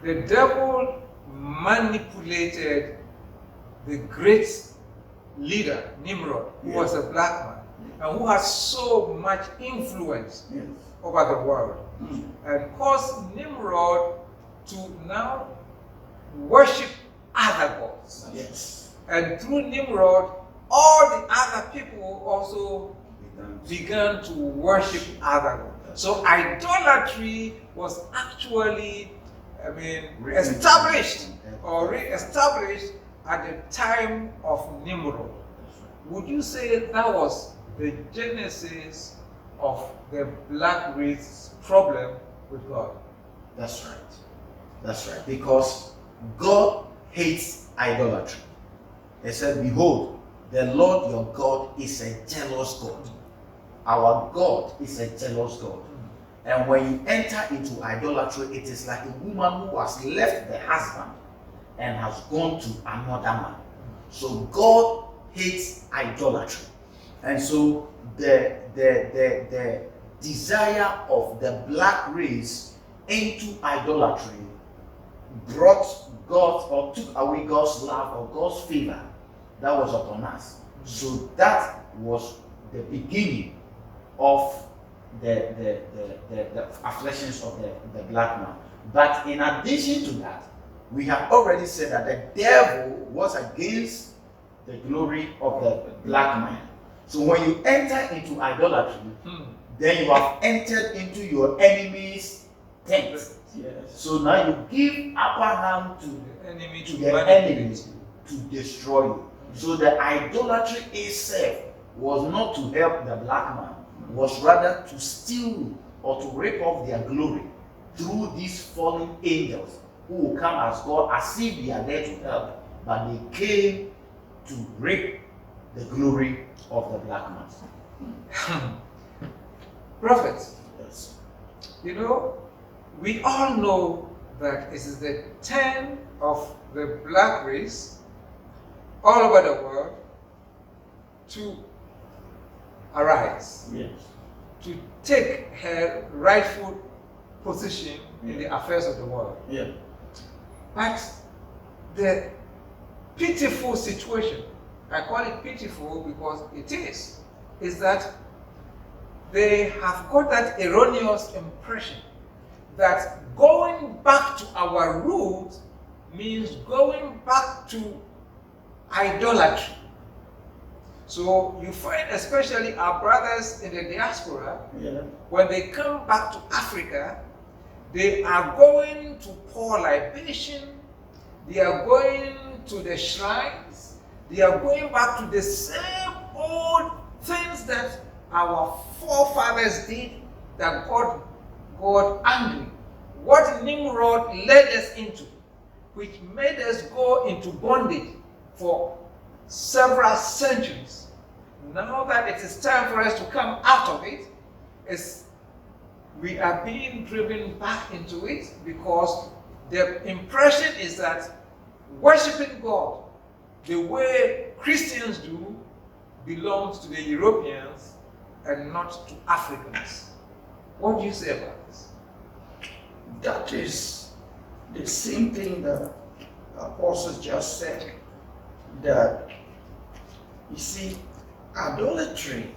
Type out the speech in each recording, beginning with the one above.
the devil manipulated the great leader, Nimrod, who was a black man, and who had so much influence over the world, and caused Nimrod to now worship other gods. Yes. And through Nimrod, all the other people also began to worship other gods. So idolatry was actually, established or re-established at the time of Nimrod. Would you say that was the genesis of the black race problem with God? That's right. That's right. Because God hates idolatry. He said, behold, the Lord your God is a jealous God. Our God is a jealous God. And when you enter into idolatry, it is like a woman who has left the husband and has gone to another man. So God hates idolatry. And so the desire of the black race into idolatry brought God, or took away God's love or God's favor that was upon us. So that was the beginning of the afflictions of the black man. But in addition to that, we have already said that the devil was against the glory of the black man. So when you enter into idolatry, then you have entered into your enemy's tent. Yes. So now you give upper hand to The enemy the enemy to destroy you. So the idolatry itself was not to help the black man, was rather to steal or to rape off their glory through these fallen angels who will come as God as if they are there to help, but they came to rape the glory of the black man. Prophet, Yes. you know, we all know that it is the turn of the black race all over the world to arise, Yes. to take her rightful position in the affairs of the world. Yeah. But the pitiful situation, I call it pitiful because it is that they have got that erroneous impression that going back to our roots means going back to idolatry. So you find especially our brothers in the diaspora, when they come back to Africa, they are going to pour libation, they are going to the shrines, they are going back to the same old things that our forefathers did that got God angry. What Nimrod led us into, which made us go into bondage for several centuries. Now that it is time for us to come out of it, we are being driven back into it because the impression is that worshiping God the way Christians do belongs to the Europeans and not to Africans. What do you say about this? That is the same thing that Apostle just said, that you see, idolatry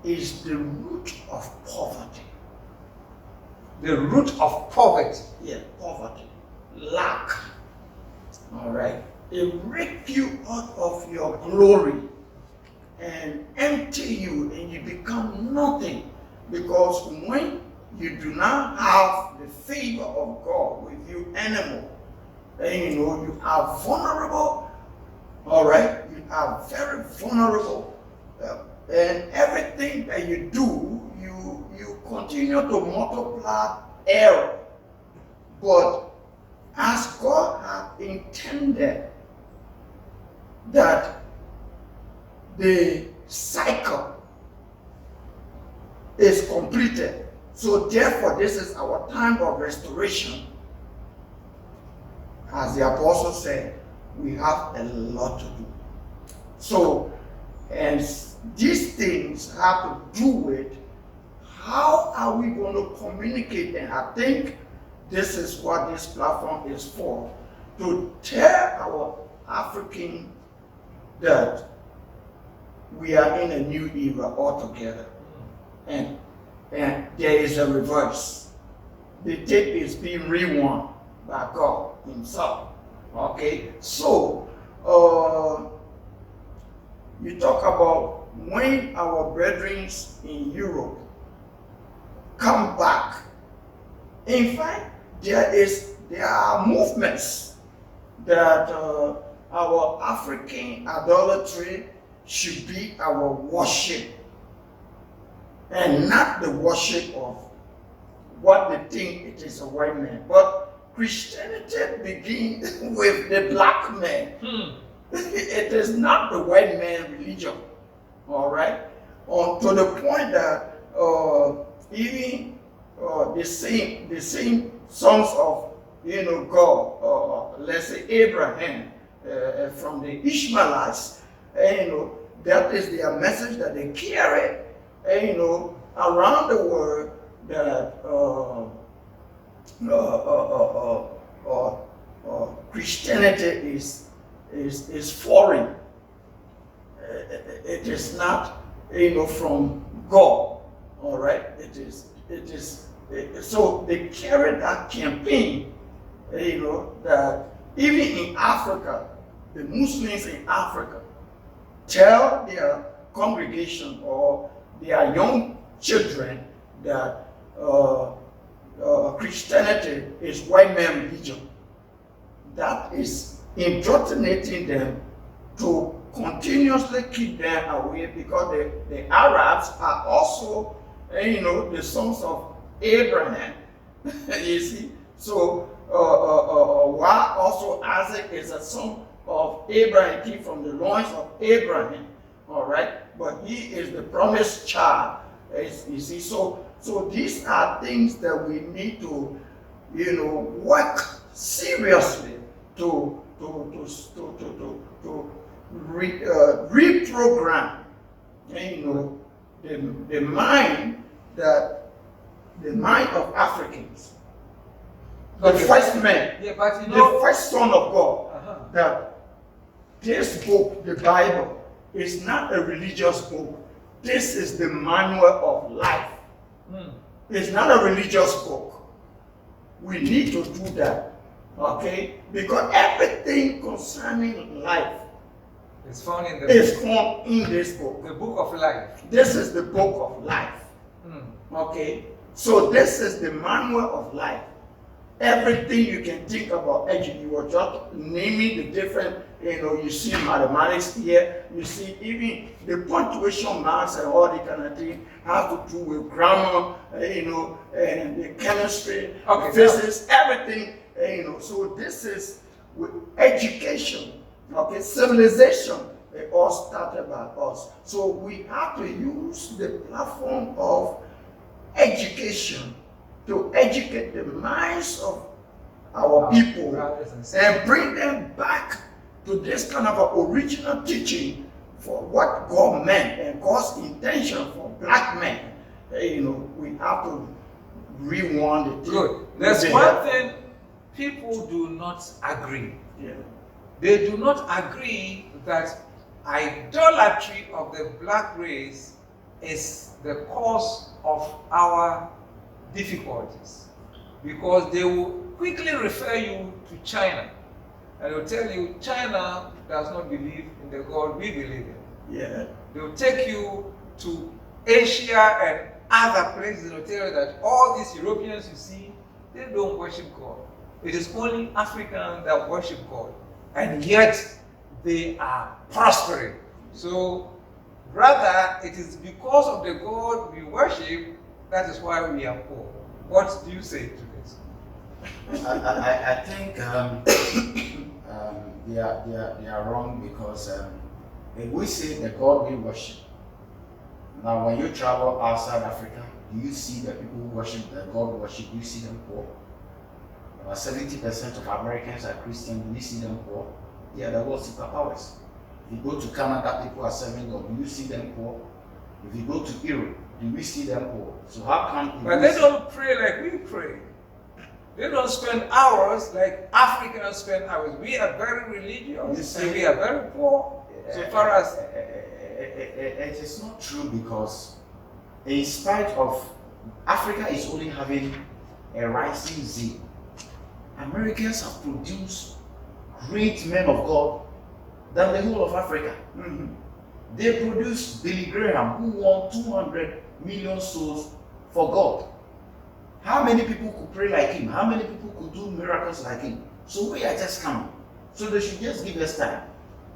is the root of poverty. The root of poverty. Yeah, poverty, lack. All right, it rip you out of your glory and empty you, and you become nothing. Because when you do not have the favor of God with you anymore, then you are vulnerable. All right, you are very vulnerable, and everything that you do, you continue to multiply error. But as God had intended that the cycle is completed, so therefore this is our time of restoration. As the apostle said, we have a lot to do. So, and these things have to do with how are we going to communicate. And I think this is what this platform is for, to tell our African that we are in a new era altogether. And there is a reverse. The tape is being rewound by God Himself. Okay? So, you talk about when our brethren in Europe come back. In fact, there are movements that our African idolatry should be our worship, and not the worship of what they think it is a white man. But Christianity begins with the black man. It is not the white man religion. All right? To the point that even the same sons of God, let's say Abraham, from the Ishmaelites, that is their message that they carry, around the world, that Christianity is foreign. It is not, from God. All right, it is. So they carry that campaign, that even in Africa, the Muslims in Africa tell their congregation or their young children that Christianity is white man religion. That is indoctrinating them to continuously keep them away, because the Arabs are also, the sons of Abraham. You see, so while also Isaac is a son of Abraham, came from the loins of Abraham. All right, but he is the promised child. You see, so these are things that we need to, work seriously to reprogram, the mind of Africans, the first man, the first son of God, that this book, the Bible, is not a religious book. This is the manual of life. It's not a religious book. We need to do that, okay? Because everything concerning life is found in this book. The book of life. This is the book of life. Okay? So this is the manual of life. Everything you can think about, you were just naming the different, you see mathematics here, you see even the punctuation marks and all the kind of thing have to do with grammar, and the chemistry, physics, everything, so this is with education, okay, civilization, it all started by us. So we have to use the platform of education to educate the minds of our people and bring them back to this kind of an original teaching for what God meant and God's intention for black men. We have to rewind it. Good. There's one thing people do not agree. Yeah. They do not agree that idolatry of the black race is the cause of our difficulties, because they will quickly refer you to China, and they'll tell you China does not believe in the God we believe in. Yeah. They'll take you to Asia and other places. They'll tell you that all these Europeans you see, they don't worship God. It is only Africans that worship God, and yet they are prospering. So rather, it is because of the God we worship, that is why we are poor. What do you say to this? I think they are wrong, because if we say the God we worship, now when you travel outside Africa, do you see the people who worship the God we worship? Do you see them poor? 70% of Americans are Christian. Do you see them poor? They are the world superpowers. If you go to Canada, people are serving God. Do you see them poor? If you go to Europe, do we see them poor? So how come? But they don't pray like we pray. They don't spend hours like Africans spend hours. We are very religious and we are very poor. So far as it is not true, because in spite of Africa is only having a rising zeal, Americans have produced great men of God than the whole of Africa. They produced Billy Graham, who won 200 million souls for God. How many people could pray like him? How many people could do miracles like him? So we are just coming. So they should just give us time.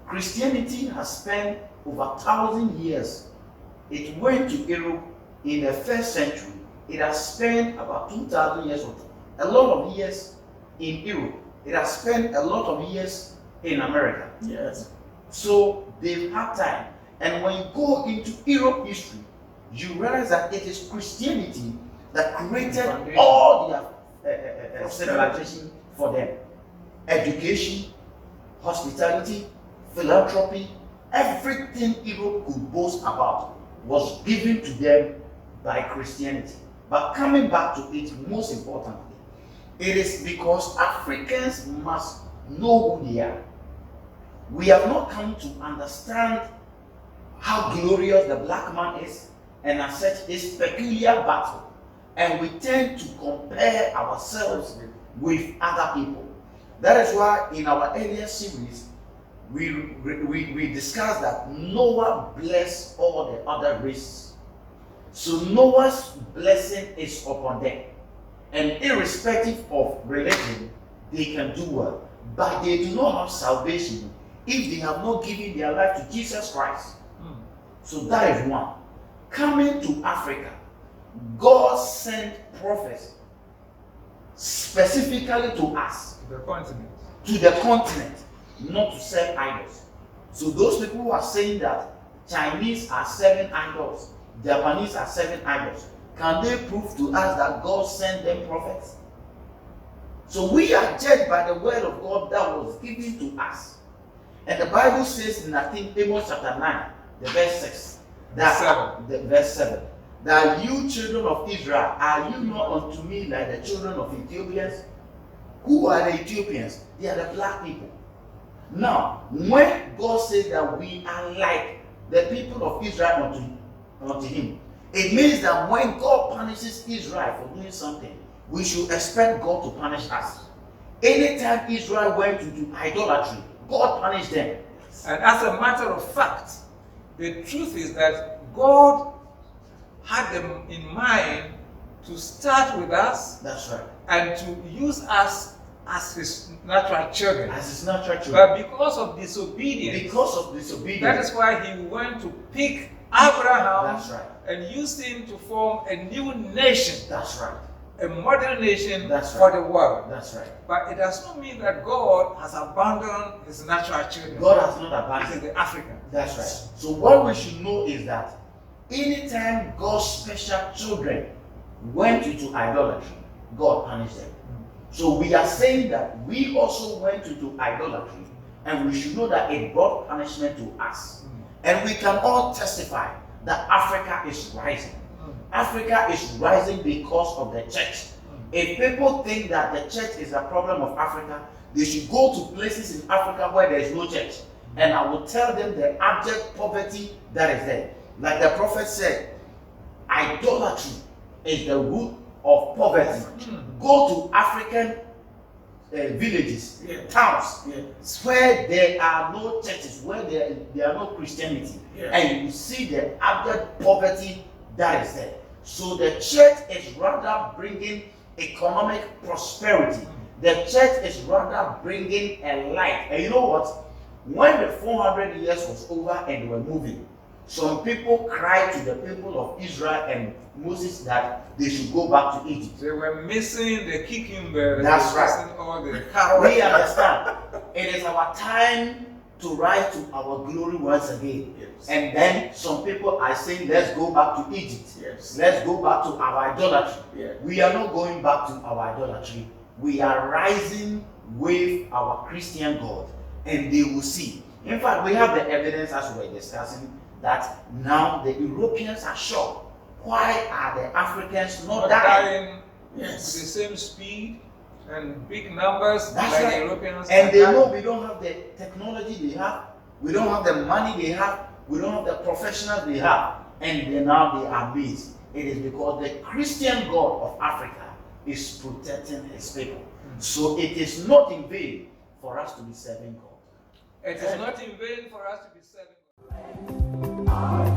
Christianity has spent over 1,000 years. It went to Europe in the first century. It has spent about 2,000 years, or a lot of years in Europe. It has spent a lot of years in America. Yes. So they've had time. And when you go into Europe history, you realize that it is Christianity that created all their civilization for them. Education, hospitality, philanthropy, everything Europe could boast about was given to them by Christianity. But coming back to it, most importantly, it is because Africans must know who they are. We have not come to understand how glorious the black man is, and as such, his peculiar battle. And we tend to compare ourselves with other people. That is why in our earlier series, we discussed that Noah blessed all the other races. So Noah's blessing is upon them. And irrespective of religion, they can do well. But they do not have salvation if they have not given their life to Jesus Christ. So that is one. Coming to Africa, God sent prophets specifically to us. the continent. To the continent, not to serve idols. So those people who are saying that Chinese are serving idols, Japanese are serving idols, can they prove to us that God sent them prophets? So we are judged by the word of God that was given to us. And the Bible says in, I think, Amos chapter 9, the verse 6, that verse 7, that you children of Israel, are you not unto me like the children of Ethiopians? Who are the Ethiopians? They are the black people. Now, when God says that we are like the people of Israel unto him, it means that when God punishes Israel for doing something, we should expect God to punish us. Anytime Israel went into idolatry, God punished them. And as a matter of fact, the truth is that God had them in mind to start with us. That's right. And to use us as his natural children. As his natural children. But because of disobedience, that is why he went to pick Abraham. That's right. And use him to form a new nation. That's right. A modern nation That's for right. the world. That's right. But it does not mean that God has abandoned his natural children. God has not abandoned the African. That's right. So what we should know is that anytime God's special children went into idolatry, God punished them. So we are saying that we also went into idolatry, and we should know that it brought punishment to us. And we can all testify that Africa is rising. Africa is rising because of the church. If people think that the church is a problem of Africa, they should go to places in Africa where there is no church. And I will tell them the abject poverty that is there. Like the prophet said, idolatry is the root of poverty. Go to African villages, towns, where there are no churches, where there are no Christianity, and you see the abject poverty that is there. So the church is rather bringing economic prosperity. The church is rather bringing a light. And you know what? When the 400 years was over and they were moving, some people cried to the people of Israel and Moses that they should go back to Egypt. They were missing the cucumber. That's right. Missing all the carrots. We understand. It is our time to rise to our glory once again. Yes. And then some people are saying, let's go back to Egypt. Yes. Let's go back to our idolatry. Yeah. We are not going back to our idolatry. We are rising with our Christian God, and they will see. In fact, we have the evidence, as we were discussing, that now the Europeans are shocked. Why are the Africans not dying? With the same speed, And big numbers That's like right. the Europeans. And they that. know we don't have the technology they have, we don't have the money they have, we don't have the professionals they have, and now they are amazed. It is because the Christian God of Africa is protecting his people. So it is not in vain for us to be serving God. It is not in vain for us to be serving God.